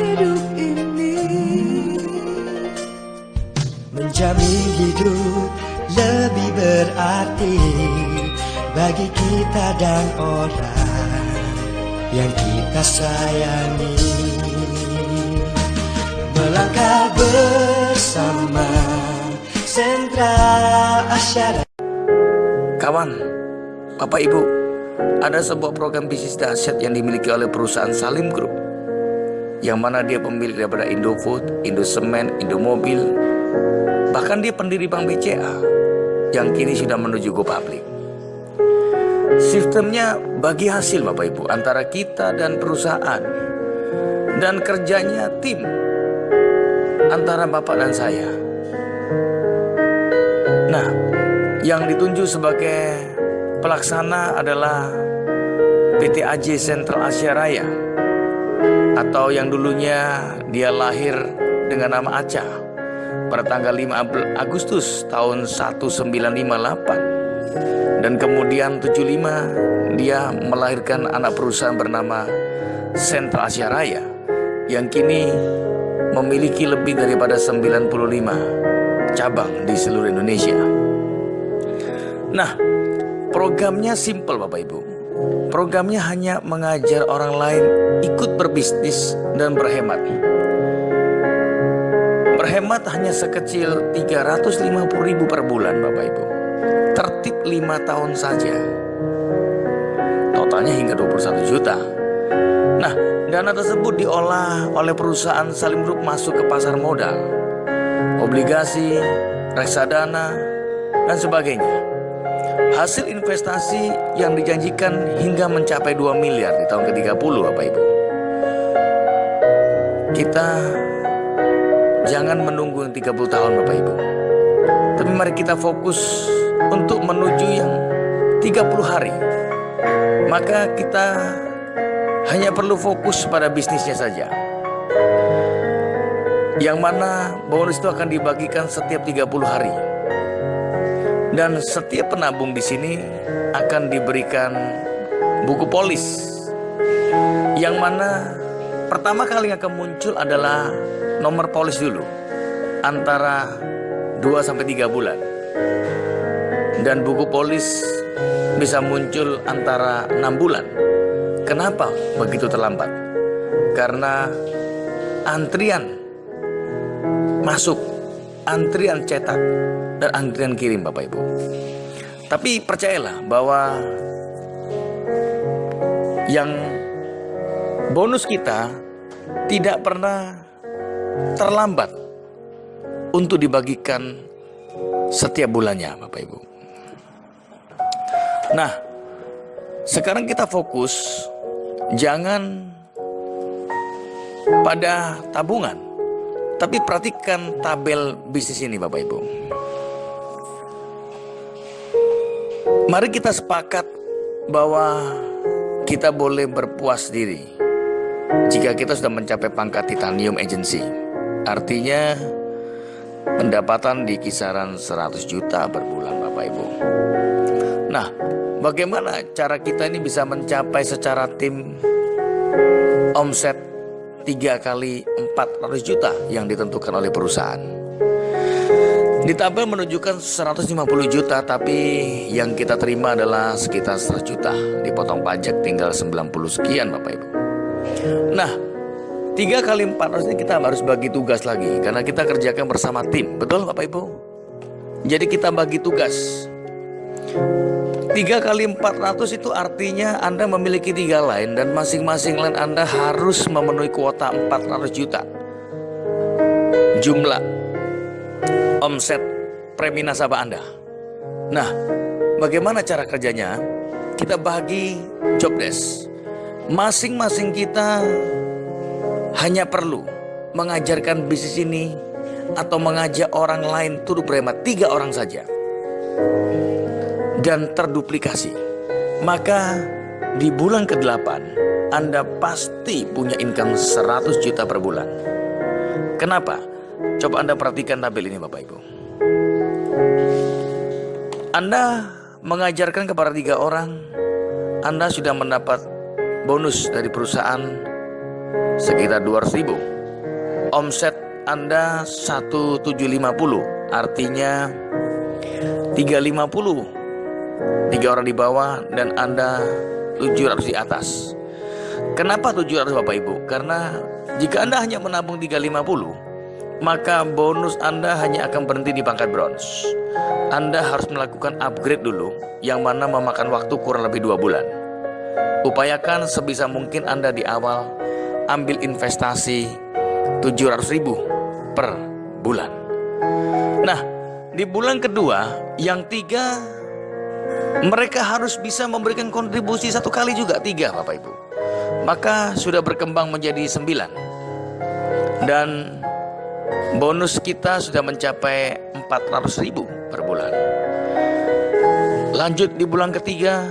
hidup ini, menjamin hidup lebih berarti bagi kita dan orang yang kita sayangi. Melangkah bersama Sentra Asyara. Kawan, Bapak Ibu, ada sebuah program bisnis dahsyat yang dimiliki oleh perusahaan Salim Group, yang mana dia pemilik daripada Indofood, Indosemen, Indomobil, bahkan dia pendiri Bank BCA yang kini sudah menuju go public. Sistemnya bagi hasil Bapak Ibu antara kita dan perusahaan, dan kerjanya tim antara Bapak dan saya. Nah, yang ditunjuk sebagai pelaksana adalah PT AJ Sentral Asia Raya, atau yang dulunya dia lahir dengan nama Aca pada tanggal 5 Agustus tahun 1958, dan kemudian 75 dia melahirkan anak perusahaan bernama Sentral Asia Raya yang kini memiliki lebih daripada 95 cabang di seluruh Indonesia. Nah, programnya simple Bapak Ibu. Programnya hanya mengajar orang lain ikut berbisnis dan berhemat. Berhemat hanya sekecil 350.000 per bulan Bapak Ibu. Tertib 5 tahun saja. Totalnya hingga 21 juta. Nah, dana tersebut diolah oleh perusahaan Salim Group masuk ke pasar modal, obligasi, reksadana, dan sebagainya. Hasil investasi yang dijanjikan hingga mencapai 2 miliar di tahun ke-30 Bapak Ibu. Kita jangan menunggu yang 30 tahun Bapak Ibu, tapi mari kita fokus untuk menuju yang 30 hari. Maka kita hanya perlu fokus pada bisnisnya saja, yang mana bonus itu akan dibagikan setiap 30 hari. Dan setiap penabung di sini akan diberikan buku polis, yang mana pertama kali yang akan muncul adalah nomor polis dulu antara 2-3 bulan. Dan buku polis bisa muncul antara 6 bulan. Kenapa begitu terlambat? Karena antrian masuk, antrian cetak, dan antrian kirim Bapak Ibu. Tapi percayalah bahwa yang bonus kita tidak pernah terlambat untuk dibagikan setiap bulannya Bapak Ibu. Nah, sekarang kita fokus jangan pada tabungan, tapi perhatikan tabel bisnis ini Bapak Ibu. Mari kita sepakat bahwa kita boleh berpuas diri jika kita sudah mencapai pangkat Titanium Agency. Artinya pendapatan di kisaran 100 juta per bulan Bapak Ibu. Nah, bagaimana cara kita ini bisa mencapai secara tim omset 3 kali 400 juta yang ditentukan oleh perusahaan? Di tabel menunjukkan 150 juta, tapi yang kita terima adalah sekitar 100 juta. Dipotong pajak tinggal 90 sekian Bapak Ibu. Nah, 3 kali 400 ini kita harus bagi tugas lagi, karena kita kerjakan bersama tim. Betul Bapak Ibu? Jadi kita bagi tugas. 3 kali 400 itu artinya Anda memiliki 3 line, dan masing-masing line Anda harus memenuhi kuota 400 juta. Jumlah omset premi nasabah Anda. Nah, bagaimana cara kerjanya? Kita bagi job desk. Masing-masing kita hanya perlu mengajarkan bisnis ini atau mengajak orang lain turut berhemat 3 orang saja, dan terduplikasi. Maka di bulan ke-8 Anda pasti punya income 100 juta per bulan. Kenapa? Coba Anda perhatikan tabel ini Bapak Ibu. Anda mengajarkan kepada 3 orang, Anda sudah mendapat bonus dari perusahaan sekitar 200.000. omset Anda 1750, artinya 350 3 orang di bawah dan Anda 700 di atas. Kenapa 700 Bapak Ibu? Karena jika Anda hanya menabung 350, maka bonus Anda hanya akan berhenti di pangkat bronze. Anda harus melakukan upgrade dulu, yang mana memakan waktu kurang lebih 2 bulan. Upayakan sebisa mungkin Anda di awal ambil investasi 700.000 per bulan. Nah, di bulan kedua, yang 3, mereka harus bisa memberikan kontribusi 1 kali juga, 3 Bapak Ibu. Maka sudah berkembang menjadi 9. Dan bonus kita sudah mencapai 400.000 per bulan. Lanjut di bulan ketiga,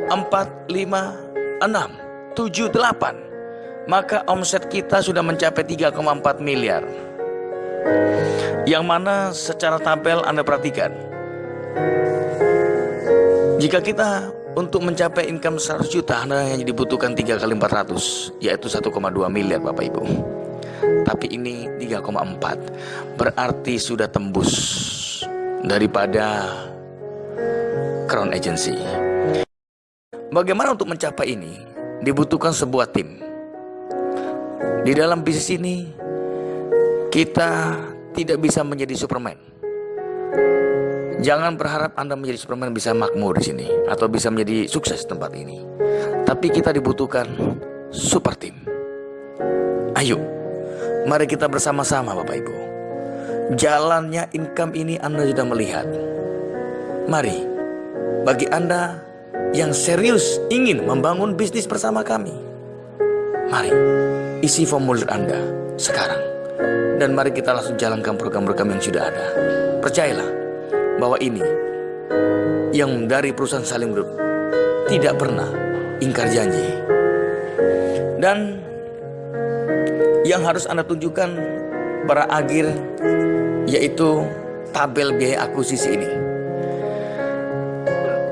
4, 5, 6, 7, 8. Maka omset kita sudah mencapai 3,4 miliar. Yang mana secara tabel Anda perhatikan, jika kita untuk mencapai income 100 juta Anda hanya dibutuhkan 3 kali 400, yaitu 1,2 miliar Bapak Ibu. Tapi ini 3,4, berarti sudah tembus daripada Crown Agency. Bagaimana untuk mencapai ini? Dibutuhkan sebuah tim. Di dalam bisnis ini kita tidak bisa menjadi Superman. Jangan berharap Anda menjadi Superman bisa makmur di sini atau bisa menjadi sukses di tempat ini. Tapi kita dibutuhkan super team. Ayo, mari kita bersama-sama Bapak Ibu. Jalannya income ini Anda sudah melihat. Mari, bagi Anda yang serius ingin membangun bisnis bersama kami, mari isi formulir Anda sekarang. Dan mari kita langsung jalankan program-program yang sudah ada. Percayalah bahwa ini yang dari perusahaan Salim Group tidak pernah ingkar janji. Dan yang harus Anda tunjukkan pada akhir yaitu tabel biaya akuisisi ini.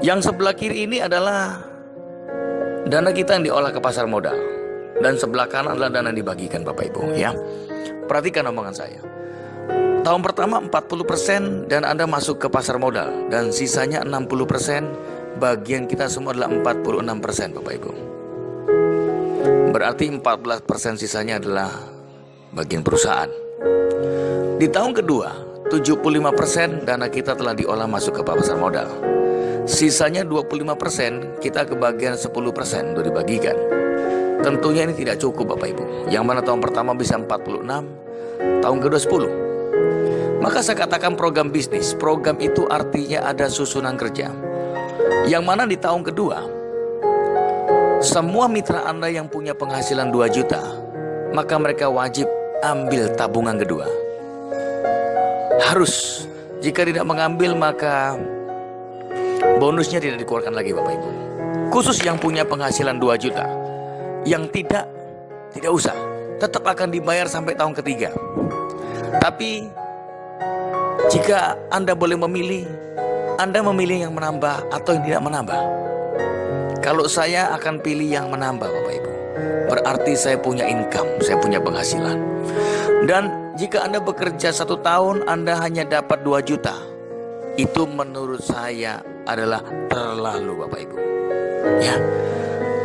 Yang sebelah kiri ini adalah dana kita yang diolah ke pasar modal, dan sebelah kanan adalah dana yang dibagikan Bapak Ibu ya. Perhatikan omongan saya. Tahun pertama 40% dan Anda masuk ke pasar modal, dan sisanya 60% bagian kita semua adalah 46% Bapak Ibu. Berarti 14% sisanya adalah bagian perusahaan. Di tahun kedua 75% dana kita telah diolah masuk ke pasar modal. Sisanya 25% kita kebagian 10% untuk dibagikan. Tentunya ini tidak cukup Bapak Ibu. Yang mana tahun pertama bisa 46, tahun kedua 10. Maka saya katakan program bisnis. Program itu artinya ada susunan kerja. Yang mana di tahun kedua, semua mitra Anda yang punya penghasilan 2 juta, maka mereka wajib ambil tabungan kedua. Harus. Jika tidak mengambil maka bonusnya tidak dikeluarkan lagi Bapak Ibu. Khusus yang punya penghasilan 2 juta. Yang tidak usah, tetap akan dibayar sampai tahun ketiga. Tapi jika Anda boleh memilih, Anda memilih yang menambah atau yang tidak menambah. Kalau saya akan pilih yang menambah Bapak Ibu. Berarti saya punya income, saya punya penghasilan. Dan jika Anda bekerja 1 tahun Anda hanya dapat 2 juta, itu menurut saya adalah terlalu Bapak Ibu ya.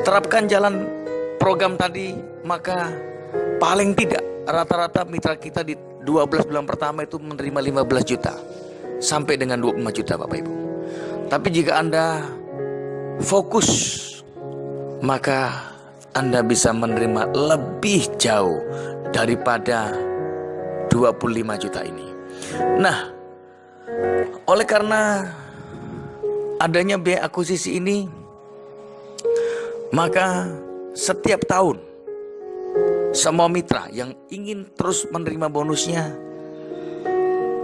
Terapkan jalan program tadi, maka paling tidak rata-rata mitra kita di 12 bulan pertama itu menerima 15 juta sampai dengan 25 juta Bapak Ibu. Tapi jika Anda fokus, maka Anda bisa menerima lebih jauh daripada 25 juta ini. Nah, oleh karena adanya biaya akuisisi ini, maka setiap tahun semua mitra yang ingin terus menerima bonusnya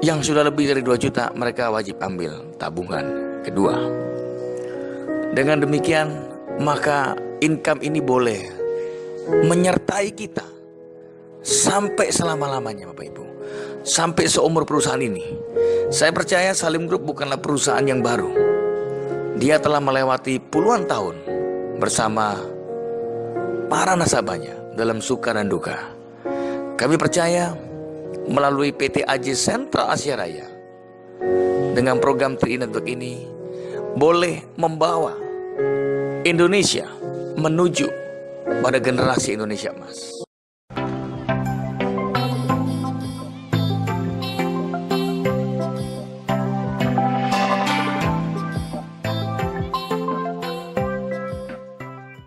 yang sudah lebih dari 2 juta, mereka wajib ambil tabungan kedua. Dengan demikian, maka income ini boleh menyertai kita sampai selama-lamanya Bapak Ibu. Sampai seumur perusahaan ini. Saya percaya Salim Group bukanlah perusahaan yang baru. Dia telah melewati puluhan tahun bersama para nasabahnya dalam suka dan duka. Kami percaya melalui PT AJ Sentral Asia Raya dengan program Tri Network ini boleh membawa Indonesia menuju pada generasi Indonesia emas.